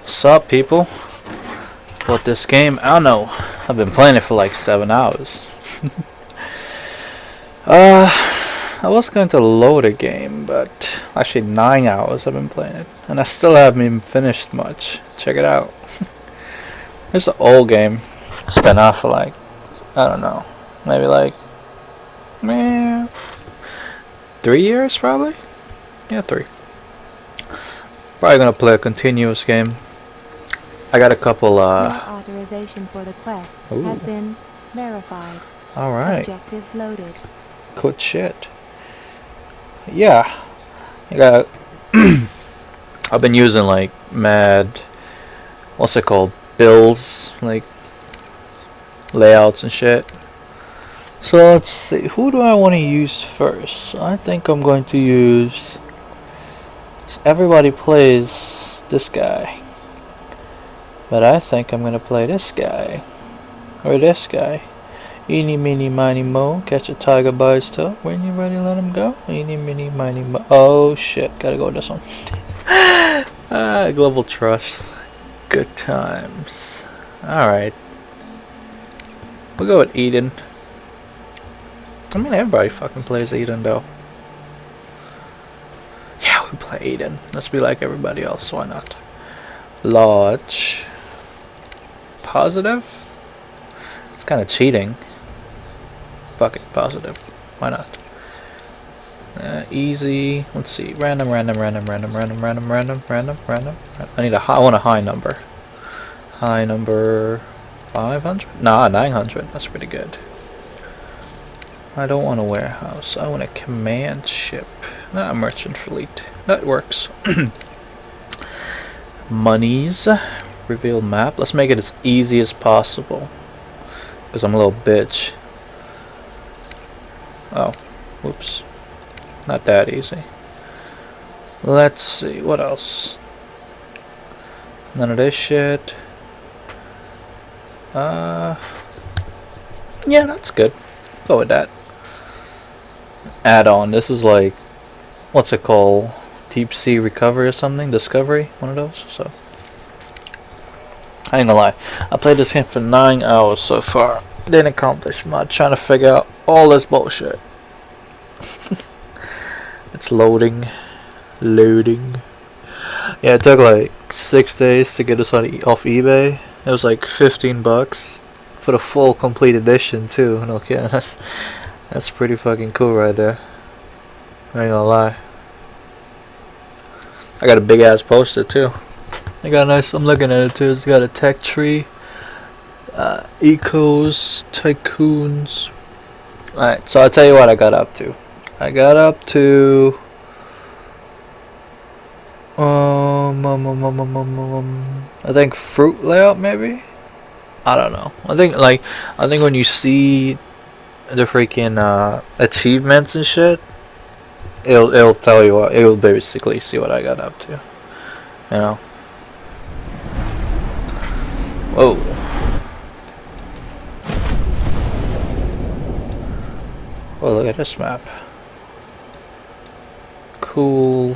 Sup, people? Bought this game, Anno. I've been playing it for like 7 hours. I was going to load a game, but actually 9 hours I've been playing it, and I still haven't even finished much. Check it out. It's an old game. It's been out for like, I don't know, maybe like, 3 years probably? Yeah, 3. Probably gonna play a continuous game. I got a couple, Your authorization for the quest has been verified. Alright. Objectives loaded. Good shit. Yeah. I got I've been using like mad, what's it called, builds, like layouts and shit. So let's see, who do I want to use first? I think I'm going to use, everybody plays this guy, but I think I'm going to play this guy, or this guy. Eeny, meeny, miny, mo, catch a tiger by his tail. When you're ready, let him go. Eeny, meeny, miny, mo. Oh shit, gotta go with this one. Global trust. Good times. Alright. We'll go with Eden. I mean, everybody fucking plays Eden, though. Yeah, we play Eden. Let's be like everybody else, why not? Large. Positive? It's kind of cheating. Fuck it, positive. Why not? Easy. Let's see. Random. I need a high. I want a high number. High number 500? Nah, 900. That's pretty good. I don't want a warehouse. I want a command ship. Not a merchant fleet. That works. Monies. Reveal map. Let's make it as easy as possible. Because I'm a little bitch. Oh, whoops. Not that easy. Let's see, what else? None of this shit. Yeah, that's good. Go with that. Add-on. This is like, what's it called? Deep sea recovery or something? Discovery? One of those? So, I ain't gonna lie. I played this game for 9 hours so far. Didn't accomplish much. Trying to figure out all this bullshit. It's loading. Yeah, it took like 6 days to get this off eBay. It was like $15 for the full complete edition too. No kidding. That's pretty fucking cool right there. I ain't gonna lie. I got a big ass poster too. I got a nice. I'm looking at it too. It's got a tech tree. Ecos, tycoons. Alright, so I'll tell you what I got up to. I got up to I think fruit layout maybe? I don't know. I think when you see the freaking achievements and shit, it'll tell you what, it'll basically see what I got up to. You know. Whoa. Oh, look at this map. Cool.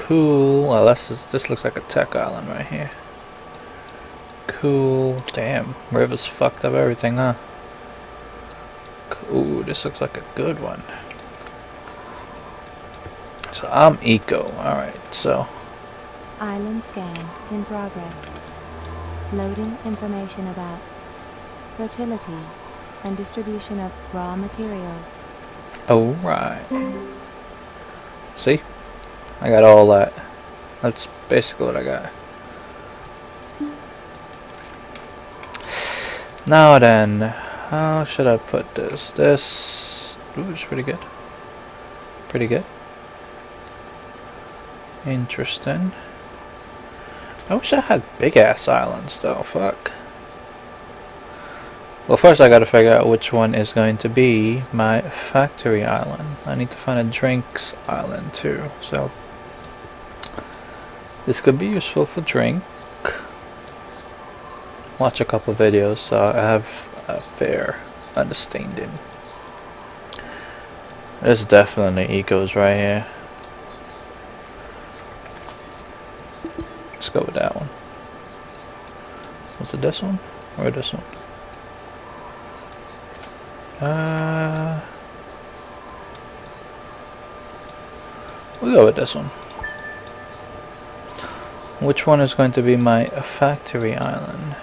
Well, this looks like a tech island right here. Cool. Damn, River's fucked up everything, huh? Ooh, this looks like a good one. So I'm eco. Alright, so. Island scan in progress. Loading information about fertilities and distribution of raw materials. Alright. See? I got all that. That's basically what I got. Now then, how should I put this? This, ooh, it's pretty good. Pretty good. Interesting. I wish I had big ass islands though, fuck. Well, first I gotta figure out which one is going to be my factory island. I need to find a drinks island too, so this could be useful for drink. Watch a couple videos so I have a fair understanding. There's definitely ecos right here. Let's go with that one. Was it this one or this one? We'll go with this one. Which one is going to be my factory island?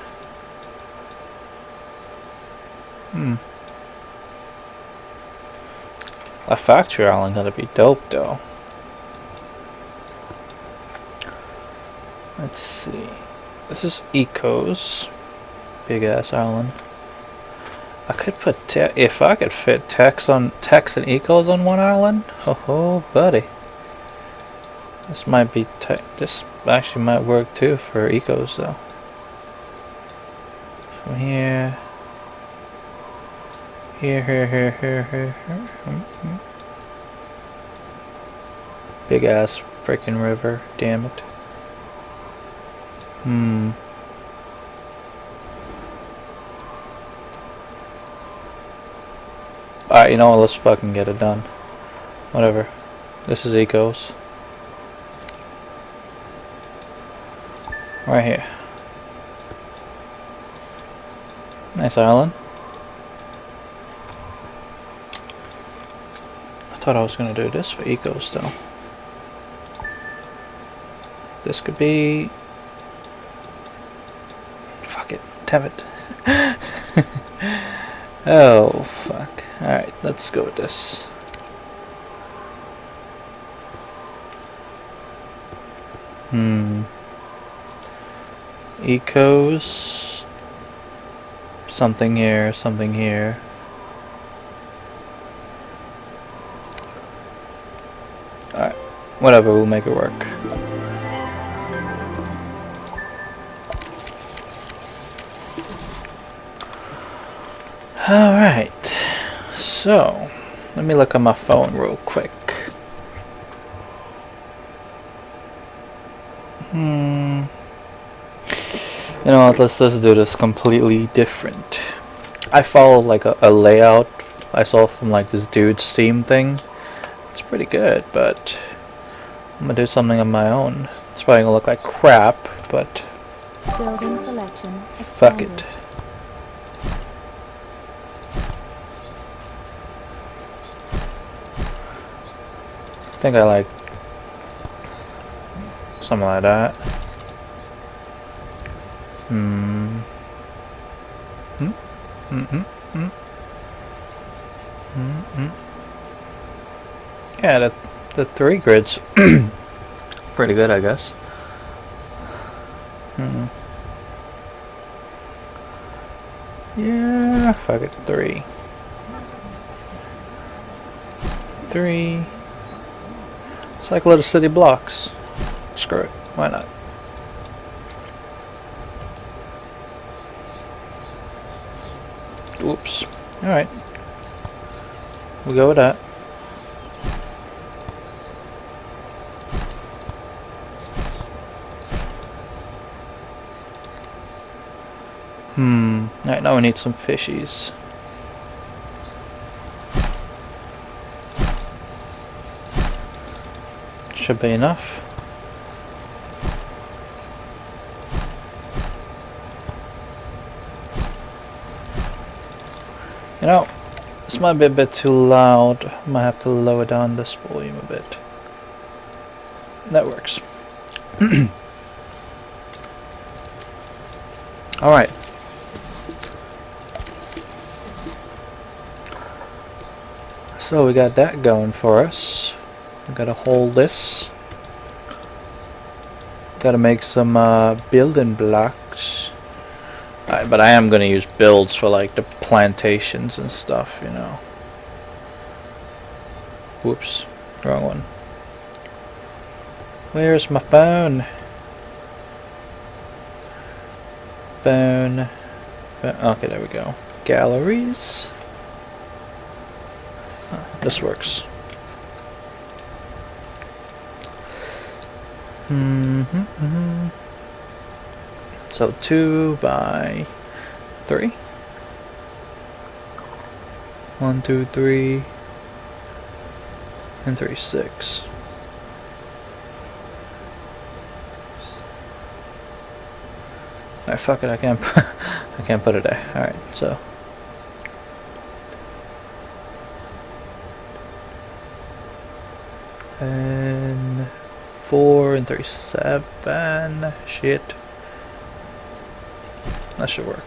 A factory island gonna be dope though. Let's see. This is Ecos. Big ass island. I could put if I could fit Tex and Ecos on one island. Oh, buddy. This might be this actually might work too for Ecos though. From here. Here. Big ass freaking river, damn it. Alright, you know what, let's fucking get it done. Whatever. This is Ecos. Right here. Nice island. I thought I was gonna do this for Ecos though. This could be... Fuck it. Damn it. Oh, fuck. Alright, let's go with this. Ecos. Something here, something here. Alright, whatever, we'll make it work. Alright, so let me look at my phone real quick. You know what, let's do this completely different. I follow like a layout I saw from like this dude's Steam thing. It's pretty good, but I'm gonna do something of my own. It's probably gonna look like crap, but Building selection fuck expanded. it. I think I like something like that. Yeah, the 3 grids pretty good, I guess. Yeah, fuck it, 3. 3. It's like little city blocks. Screw it, why not? Oops. Alright. We'll go with that. Alright, now we need some fishies. Should be enough. You know, this might be a bit too loud. Might have to lower down this volume a bit. That works. Alright. So we got that going for us. We gotta hold this. Gotta make some building blocks. But I am gonna use builds for like the plantations and stuff, you know. Whoops, wrong one. Where's my phone? Phone. Okay, there we go. Galleries. This works. So 2 by 3. 1, 2, 3, and 3, 6. Alright, fuck it, I can't I can't put it there. Alright, so and 4 and 37. Shit. That should work.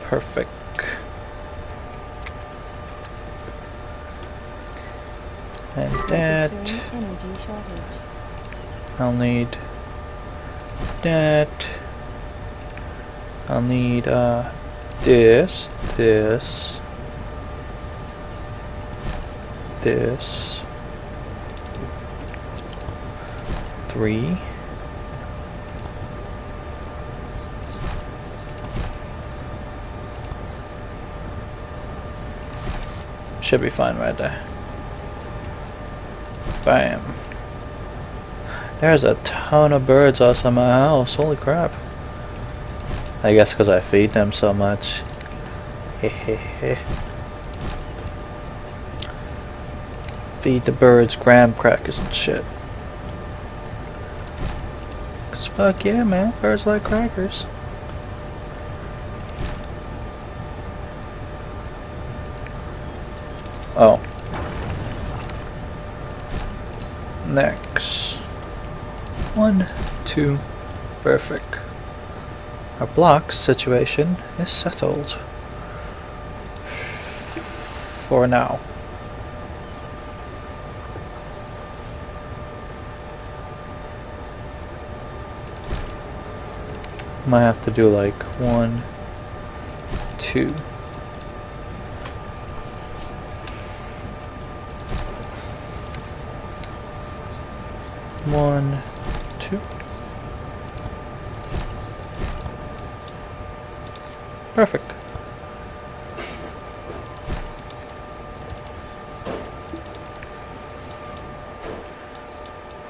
Perfect. And that. Energy shortage. I'll need that. I'll need this, this, this. 3. Should be fine right there. Bam. There's a ton of birds outside my house. Holy crap. I guess because I feed them so much. Hehehe. Feed the birds graham crackers and shit. Cause fuck yeah, man. Birds like crackers. Oh. Next. 1, 2. Perfect. Our blocks situation is settled. For now. Might have to do like 1, 2. One, 2. Perfect.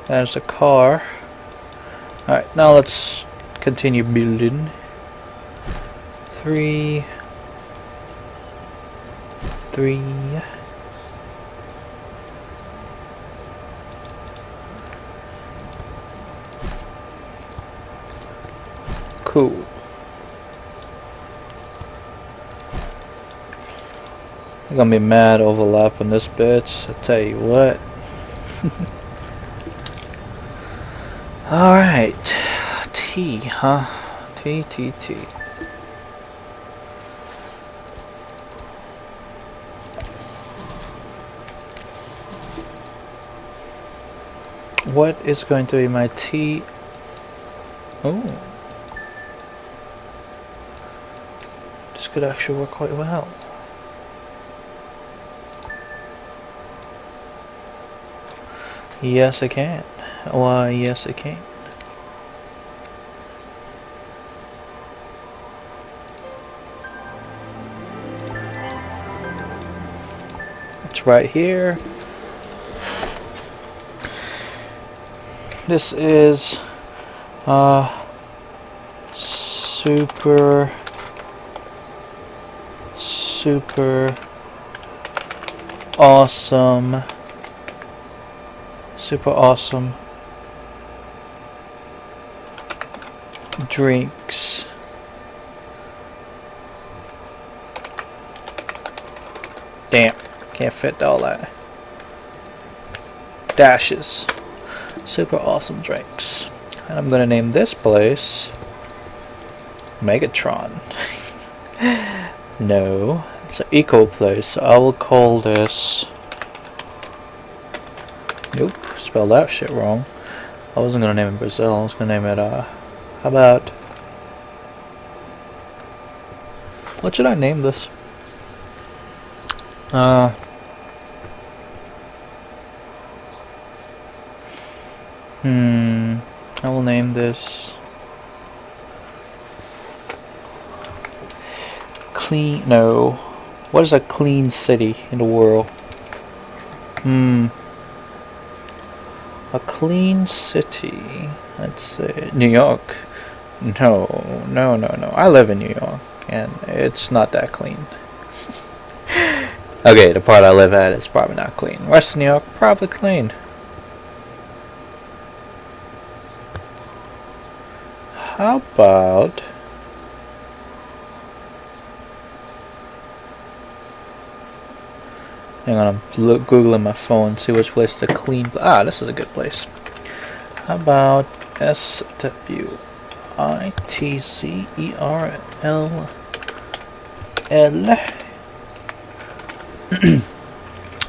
There's a car. Alright, now let's continue building. 3. 3. Cool. I'm gonna be mad overlapping this bitch, I tell you what. Alright. T, huh? T. What is going to be my T? Oh. This could actually work quite well. Yes, I can. Why, yes, I can. It's right here. This is super awesome. Super awesome drinks. Damn, can't fit all that. Dashes. Super awesome drinks. And I'm gonna name this place Megatron. No, it's an eco place, so I will call this. Nope, spelled that shit wrong. I wasn't gonna name it Brazil, I was gonna name it, how about... What should I name this? I will name this... Clean... No. What is a clean city in the world? A clean city. Let's say New York. No. I live in New York, and it's not that clean. Okay, the part I live at is probably not clean. West New York, probably clean. How about... Hang on, I'm googling my phone, see which place to clean. Ah, this is a good place. How about SWITZERL?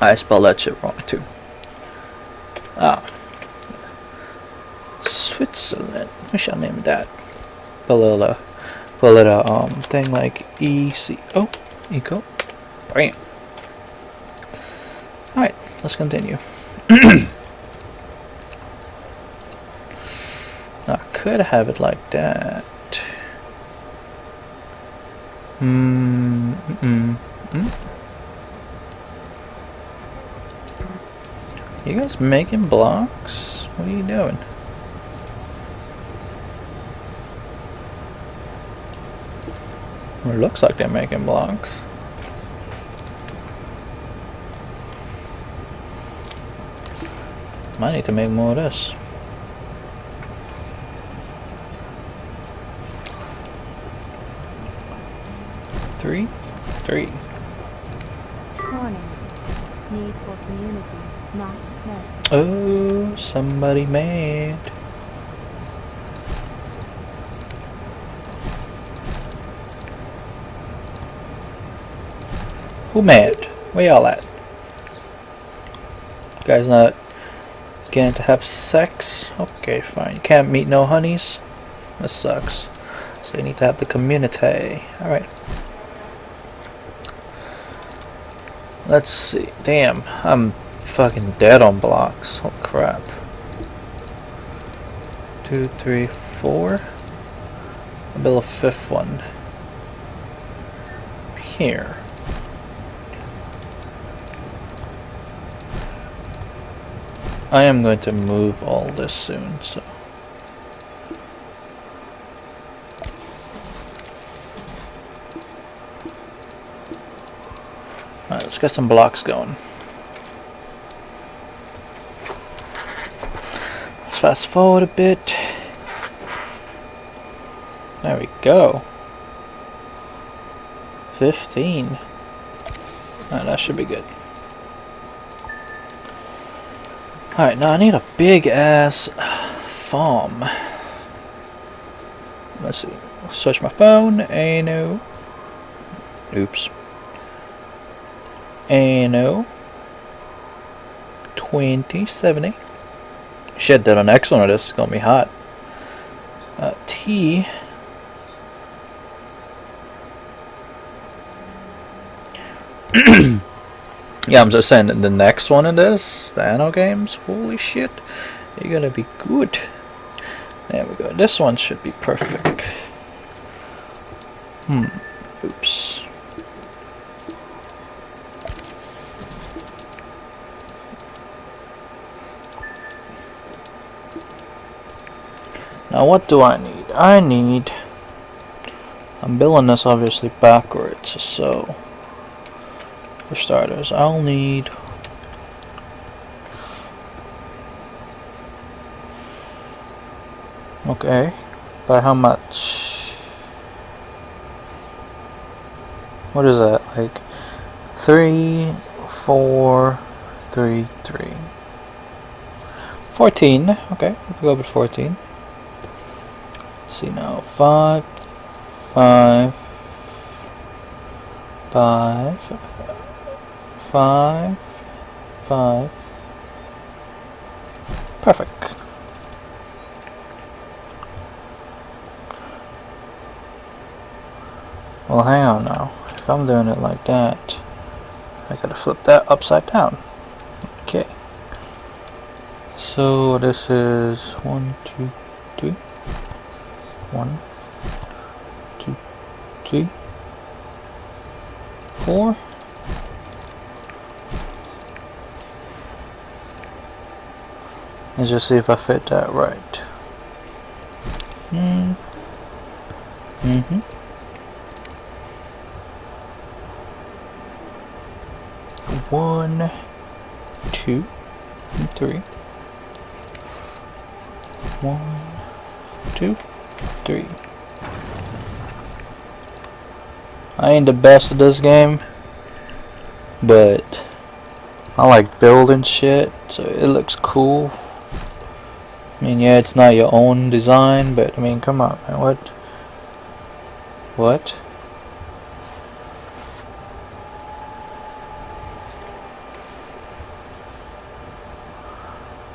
I spelled that shit wrong too. Ah, Switzerland. We shall name that. Put a little thing like ECO. Eco. Bam. Alright, let's continue. I could have it like that. You guys making blocks? What are you doing? Well, it looks like they're making blocks. Might need to make more of this. Three. Warning. Need for community not met. Oh, somebody mad. Who mad? Where y'all at? You guys not getting to have sex? Okay, fine. You can't meet no honeys? That sucks. So you need to have the community. Alright. Let's see. Damn, I'm fucking dead on blocks. Holy crap. 2, 3, 4. I'll build a fifth one. Here. I am going to move all this soon, so. Alright, let's get some blocks going. Let's fast forward a bit. There we go. 15. Alright, that should be good. Alright, now I need a big ass farm. Let's see. Search my phone. Anno. Oops. Anno 2070. Shit, did an next one of this. It's gonna be hot. T. Yeah, I'm just saying, the next one in this, the Anno games, holy shit, you're gonna be good. There we go. This one should be perfect. Oops. Now what do I need? I'm building this obviously backwards, so for starters, I'll need okay, by how much? What is that? Like 3, 4, 3, 3. 14. Okay, we'll go with 14. Let's see now. 5, 5, 5, 5, 5. Perfect. Well, hang on now. If I'm doing it like that, I gotta flip that upside down. Okay. So this is 1, 2, 3. 1, 2, 3, 4. Let's just see if I fit that right. 1, 2, and 3. 1, 2, 3. I ain't the best at this game, but I like building shit, so it looks cool. I mean, yeah, it's not your own design, but I mean, come on, man, what? What?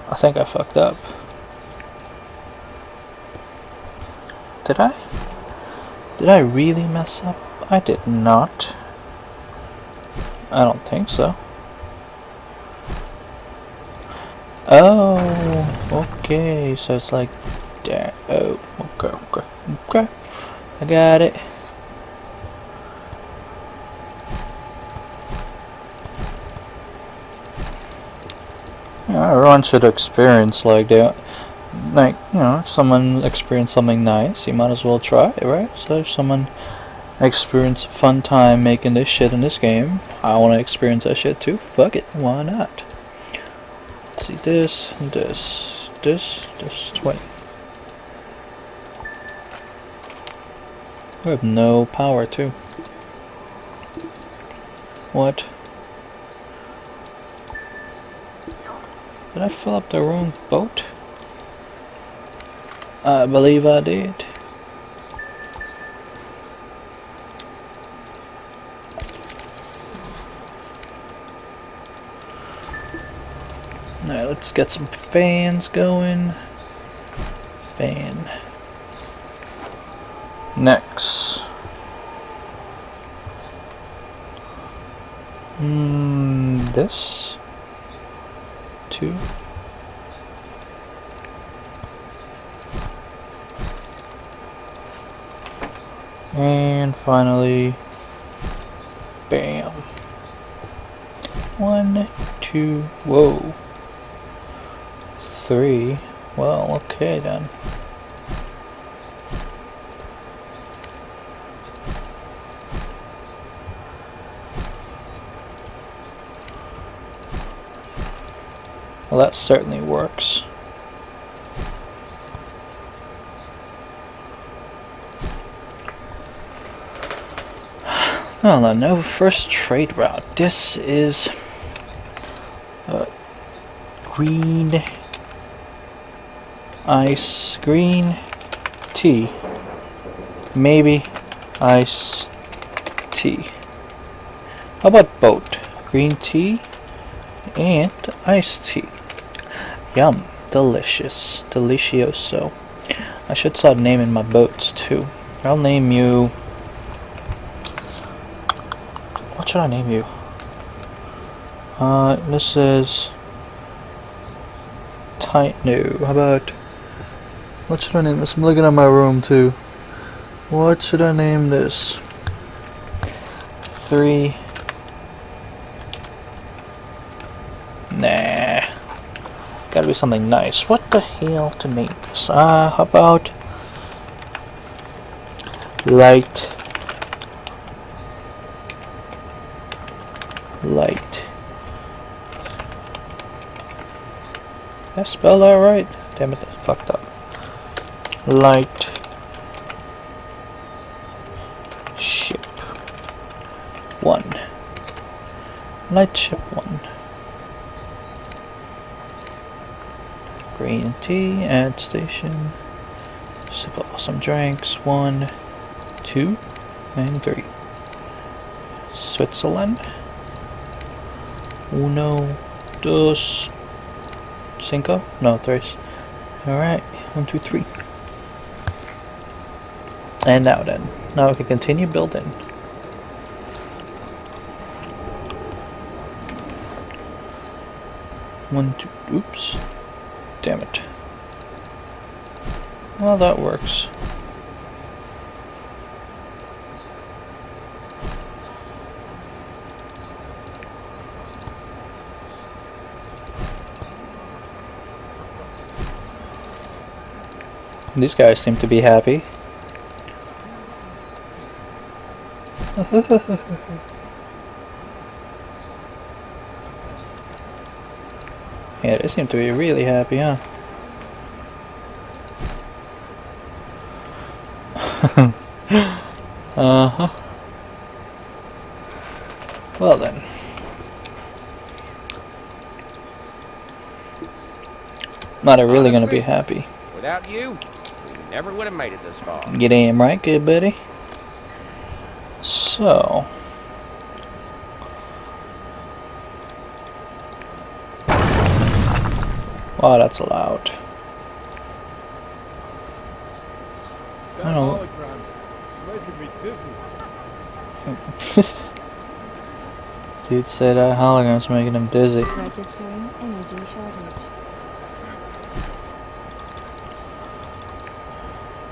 I think I fucked up. Did I? Did I really mess up? I did not. I don't think so. Oh, okay, so it's like that. Oh, okay. I got it. Yeah, everyone should experience like that. Like, you know, if someone experienced something nice, you might as well try it, right? So if someone experienced a fun time making this shit in this game, I want to experience that shit too. Fuck it, why not? Let's see, this, 20. I have no power too. What? Did I fill up the wrong boat? I believe I did. Alright, let's get some fans going. Fan. Next. This. 2. And finally, bam. 1, 2, whoa. 3. Well, okay then. Well, that certainly works. Well, no, first trade route. This is green ice, green tea, maybe ice tea. How about boat? Green tea and iced tea. Yum, delicious, delicioso. I should start naming my boats too. I'll name you. What should I name you? This is no. How about, what should I name this? I'm looking at my room too. What should I name this? 3. Nah. Gotta be something nice. What the hell to name this? How about light. Did I spell that right? Damn it, I fucked up. Light ship 1. Light ship 1. Green tea, add station. Super awesome drinks. 1, 2, and 3. Switzerland. 1, 2, 5? No, 3. Alright, 1, 2, 3. And now then. Now we can continue building. One, two, oops. Damn it. Well, that works. These guys seem to be happy. Yeah, they seem to be really happy, huh? Uh-huh. Well then. Now they're really gonna be Honestly, happy. without you, we never would have made it this far. You damn right, good buddy. So... Wow, that's loud. I don't know. Dude said that hologram's making him dizzy. Registering energy shortage.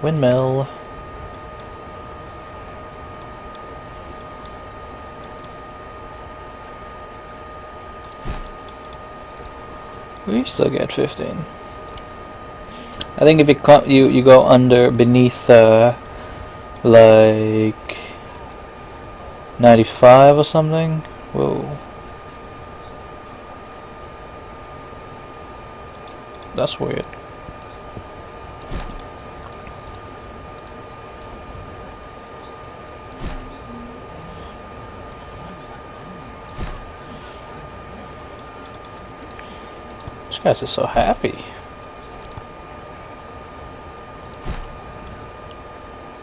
Windmill. We still get 15. I think if you go under beneath like 95 or something. Whoa. That's weird. These guys are so happy.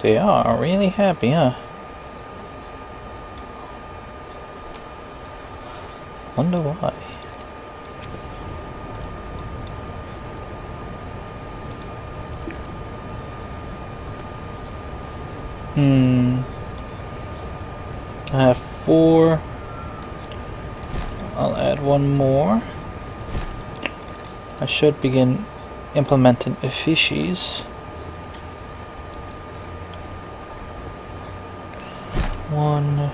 They are really happy, huh? Wonder why. I have 4. I'll add 1 more. I should begin implementing efficies. 1.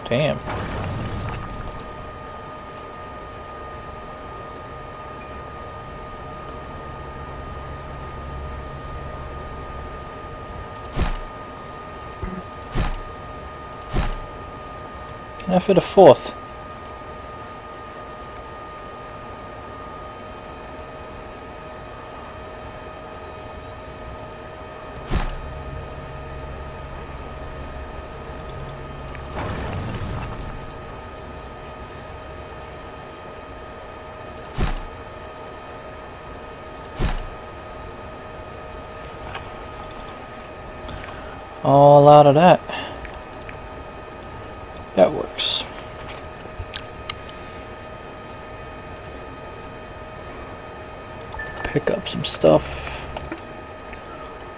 Damn. Can I fit a 4th? All out of that. That works. Pick up some stuff.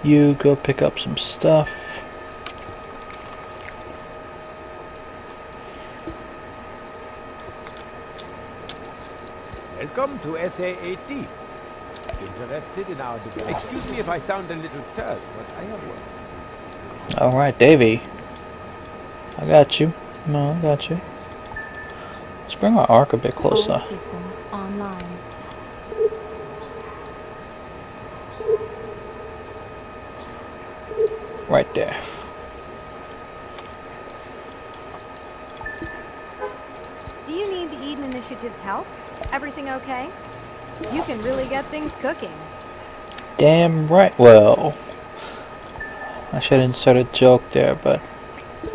You go pick up some stuff. Welcome to SA-80. Interested in our debate? Excuse me if I sound a little terse, but I have work. Alright, Davey. I got you. No, I got you. Let's bring our arc a bit closer. All systems online. Right there. Do you need the Eden Initiative's help? Everything okay? You can really get things cooking. Damn right. Well, I should insert a joke there, but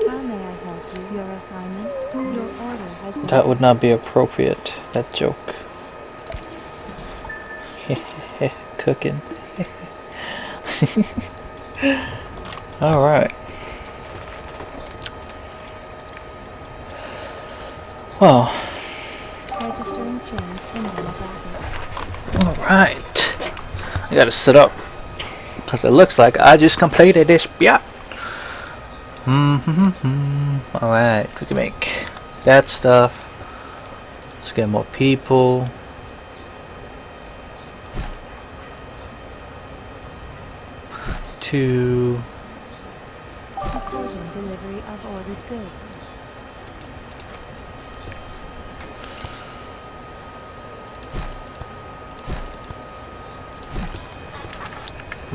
How may I help you? Your assignment? Your order has been... that would not be appropriate. That joke. Cooking. Alright. Well. Registering change in demographics. Alright. I gotta sit up. Because it looks like I just completed this. Yeah. Alright. We can make that stuff. Let's get more people. To Reporting delivery of ordered goods.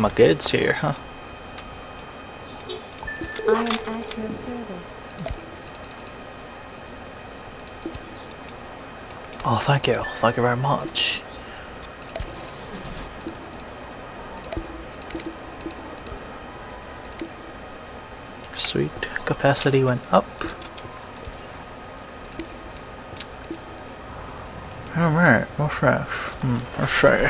my goods here, huh? I am at your service. Oh, thank you. Thank you very much. Sweet. Capacity went up. Alright, what's that? Let's see.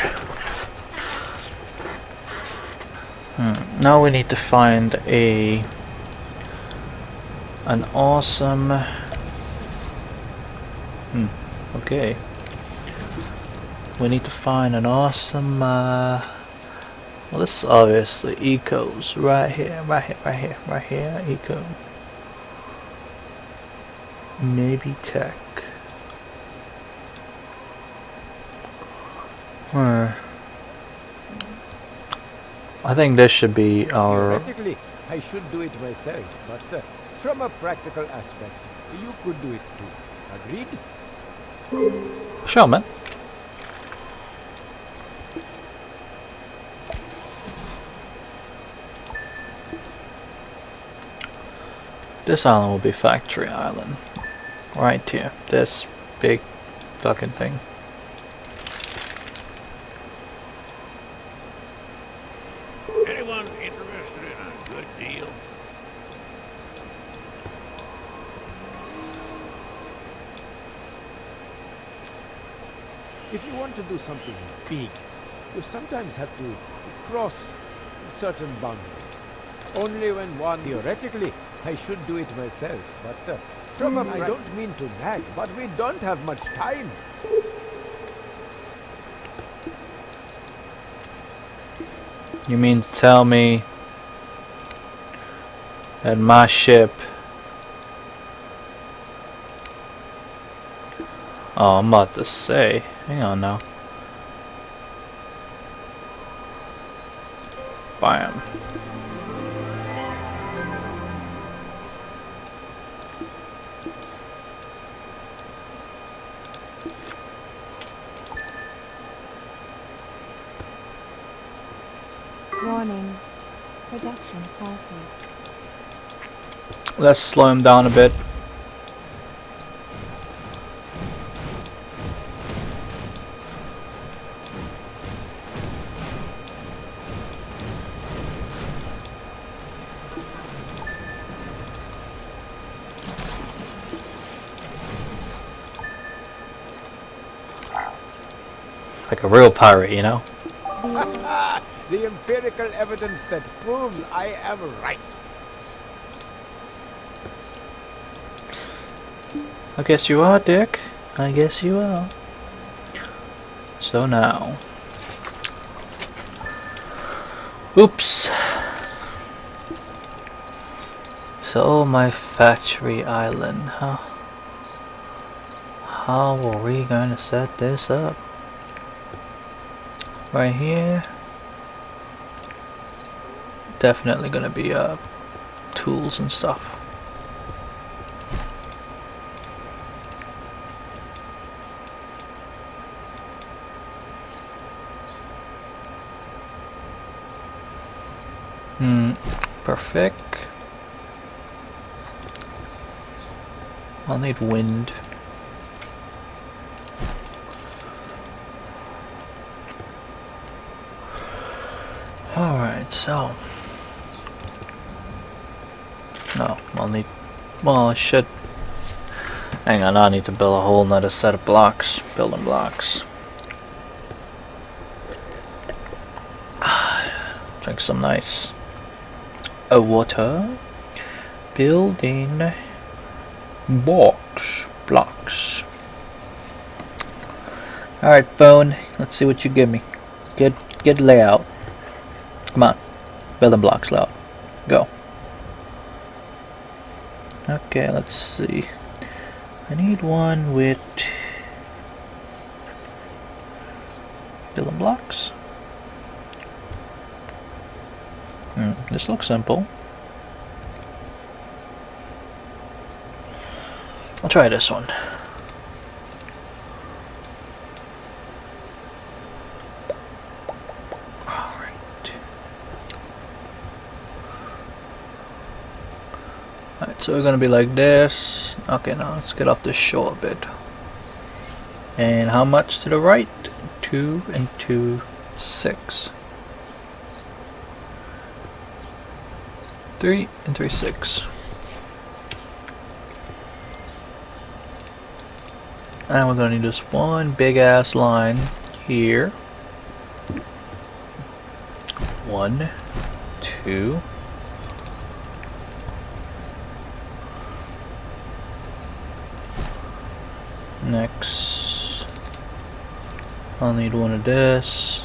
Now we need to find an awesome... okay. We need to find an awesome, well, this is obviously ecos right here, eco. Maybe tech. I think this should be our... Theoretically, I should do it myself, but from a practical aspect, you could do it too. Agreed? Sure, man. This island will be Factory Island. Right here. This big fucking thing. Anyone interested in a good deal? If you want to do something big, you sometimes have to cross certain boundaries. Only when one... Theoretically, I should do it myself, but from a... I don't mean to nag, but we don't have much time. You mean to tell me that my ship... Oh, I'm about to say. Hang on now. Bam. Warning. Production halted. Let's slow him down a bit. Like a real pirate, you know? The empirical evidence that proves I am right. I guess you are, Dick. I guess you are. So now. Oops. So my factory island, huh? How are we gonna set this up? Right here. Definitely gonna be tools and stuff. Perfect. I'll need wind. Alright, so no, I'll need, well, I should, hang on, I need to build a whole nother set of blocks, building blocks. Drink some nice water. Building blocks. Alright, phone, let's see what you give me. Get layout. Come on, building blocks layout. Go. Okay, let's see. I need one with building blocks. This looks simple. I'll try this one. Alright, so we're gonna be like this. Okay, now let's get off the shore a bit. And how much to the right? 2 and 2, 6. 3 and 3, 6. And we're gonna need this one big ass line here. 1, 2. Next, I'll need one of this.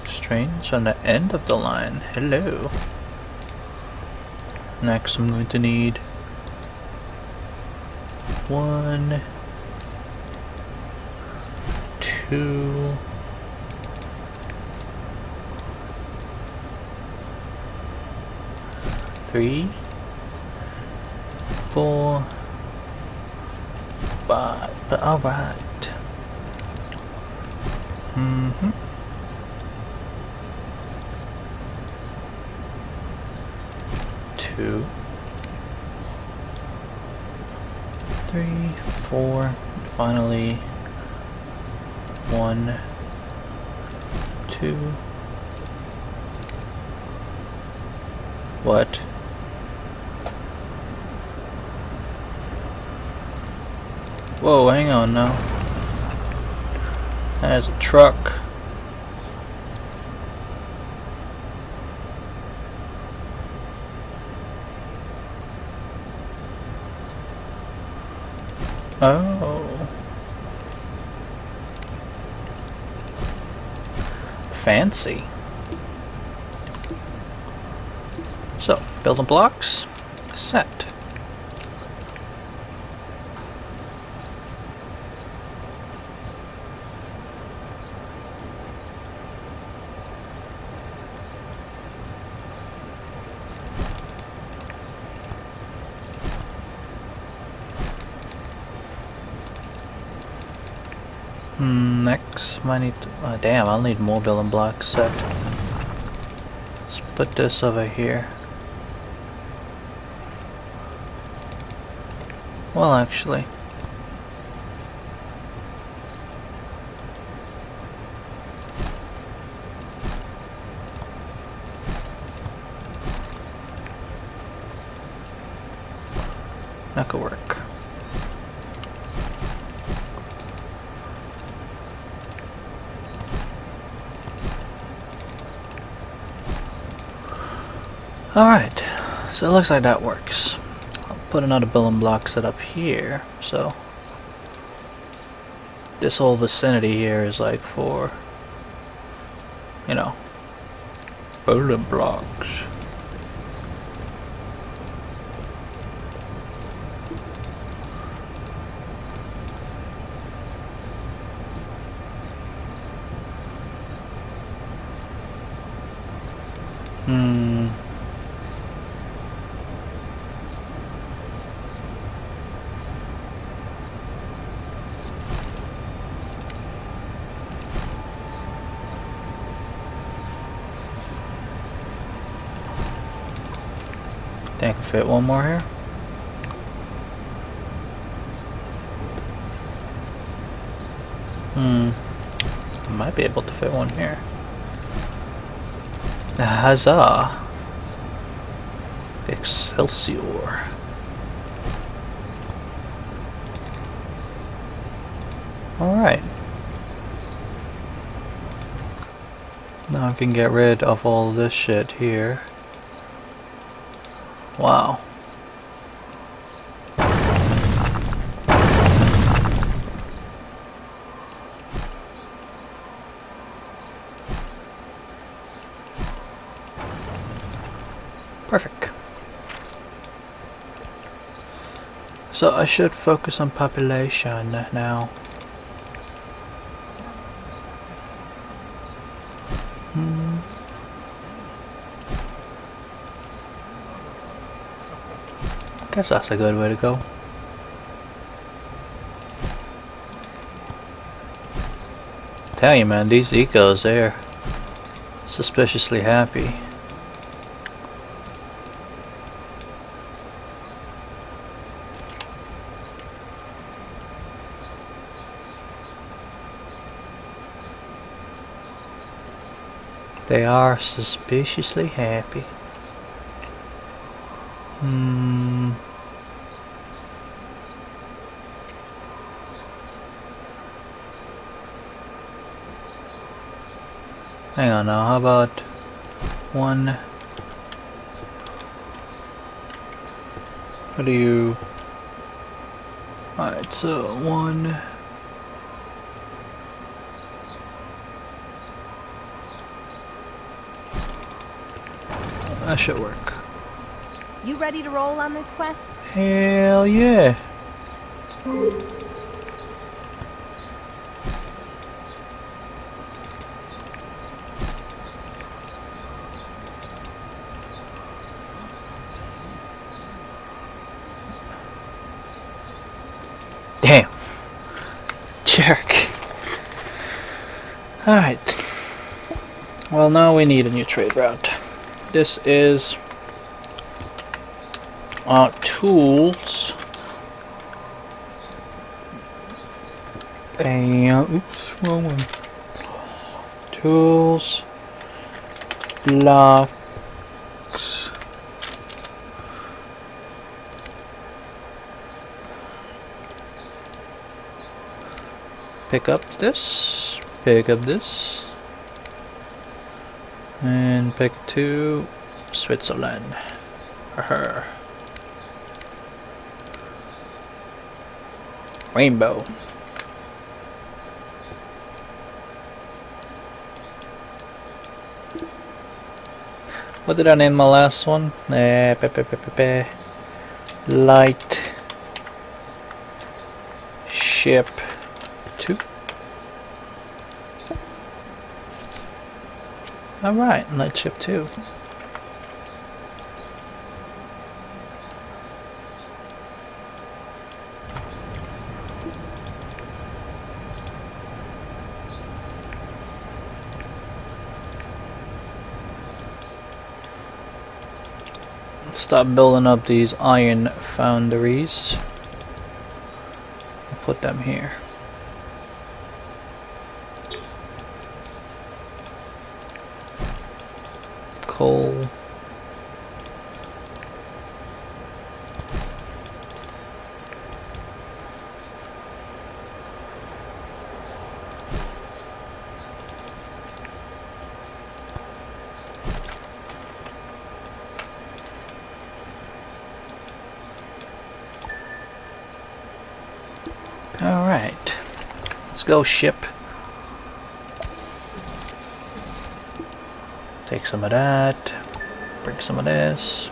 Strange on the end of the line. Hello. Next, I'm going to need 1, 2. 3, 4, 5. But alright. 2, 3, 4. Finally, 1, 2. What? Whoa, hang on now. There's a truck. Oh. Fancy. So, building blocks, set. Next, might need to, damn, I'll need more building blocks set. Let's put this over here. Well, actually, that could work. Alright, so it looks like that works. I'll put another building block set up here, so this whole vicinity here is like for, you know, building blocks. Think I can fit one more here. Might be able to fit one here. Huzzah! Excelsior. Alright. Now I can get rid of all this shit here. Wow. Perfect. So I should focus on population now. Guess that's a good way to go. Tell you, man, these ecos, they're suspiciously happy. They are suspiciously happy. Hang on now, how about one? What do you... Alright, so one... That should work. You ready to roll on this quest? Hell yeah! Damn! Jerk! Alright. Well, now we need a new trade route. This is tools. Oops, wrong one. Tools, blocks, pick up this, and pick to Switzerland. Rainbow. What did I name my last one? Light ship 2. Alright, light ship 2. Stop building up these iron foundries. I'll put them here. Coal. Alright, let's go ship. Take some of that, bring some of this.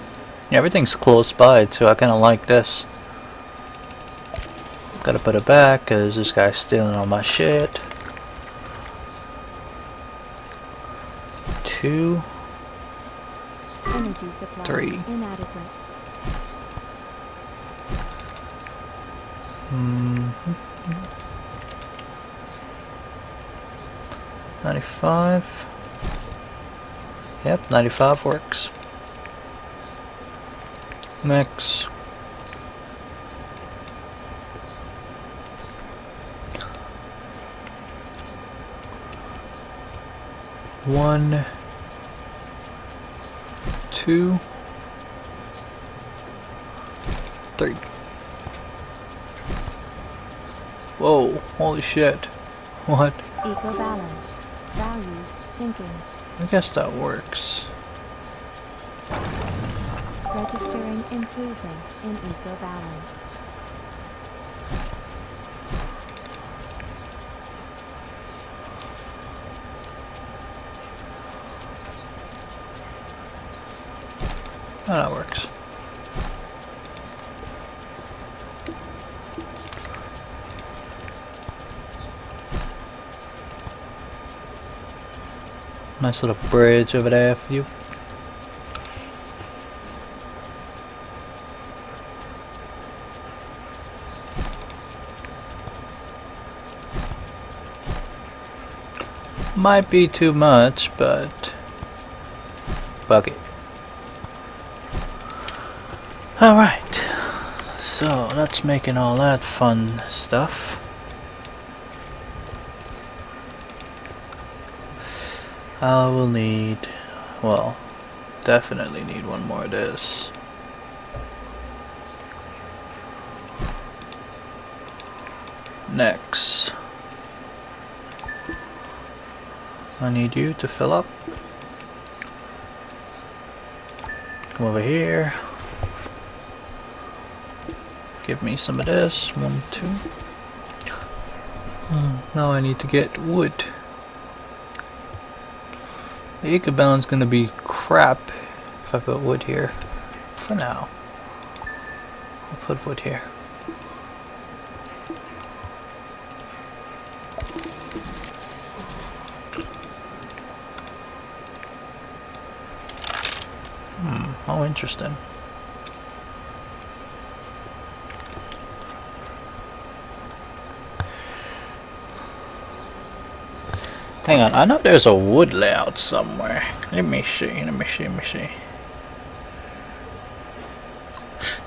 Yeah, everything's close by too, I kinda like this. Gotta put it back cause this guy's stealing all my shit. 2, Energy supply 3. inadequate. 95. Yep, 95 works. Next. One, 2, 3. Whoa, holy shit. What? Eco balance. Values sinking. I guess that works. Registering improvement in eco balance. Oh, that works. Nice little bridge over there for you. Might be too much, but fuck it. Alright, so that's making all that fun stuff. I will need, well, definitely need one more of this. Next, I need you to fill up. Come over here. Give me some of this. 1, 2. Now I need to get wood. The acre balance is gonna be crap if I put wood here. For now, I'll put wood here. How interesting. Hang on, I know there's a wood layout somewhere. Let me see.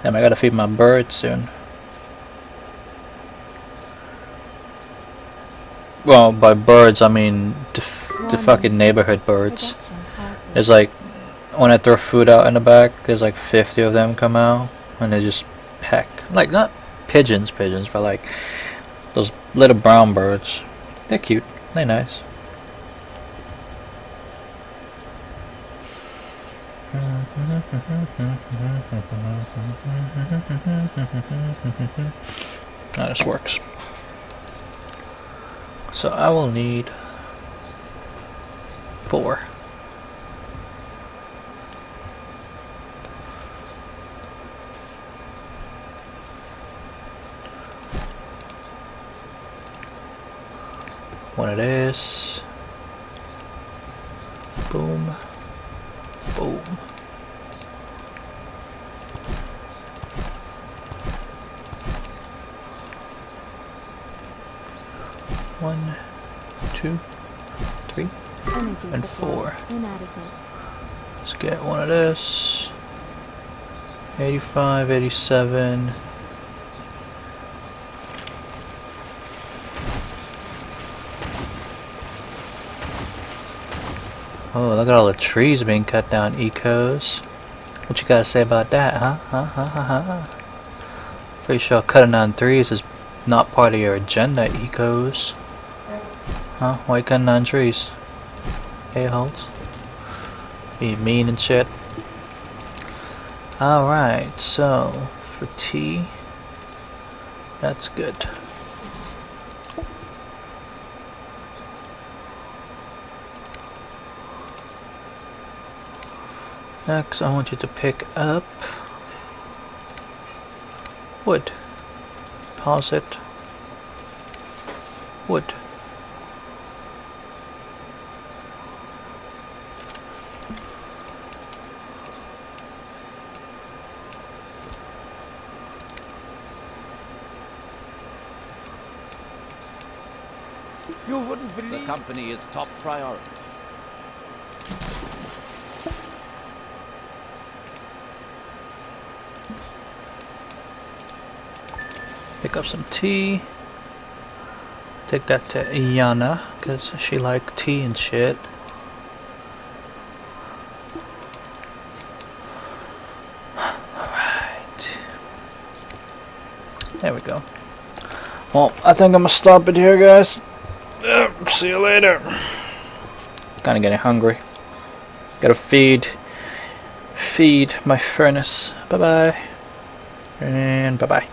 Damn, I gotta feed my birds soon. Well, by birds I mean the fucking neighborhood birds. Production halted. There's like, when I throw food out in the back, there's like 50 of them come out, and they just peck. Like, not pigeons, but like those little brown birds. They're cute. They're nice. Now this works. So I will need 4. One of this. Boom. Boom. One, 2, 3, Energy and supply 4. inadequate. Let's get one of this. 85, 87. Oh, look at all the trees being cut down, ecos. What you gotta say about that, huh? Pretty sure cutting down trees is not part of your agenda, ecos. Huh? Why you cutting down trees? A-holes. Be mean and shit. Alright, so for tea, that's good. Next, I want you to pick up wood. Pause it. Wood. You wouldn't The believe. company is top priority. Pick up some tea. Take that to Iana, because she likes tea and shit. Alright. There we go. Well, I think I'm gonna stop it here, guys. See you later. Kinda getting hungry. Gotta feed my furnace. Bye bye. And bye bye.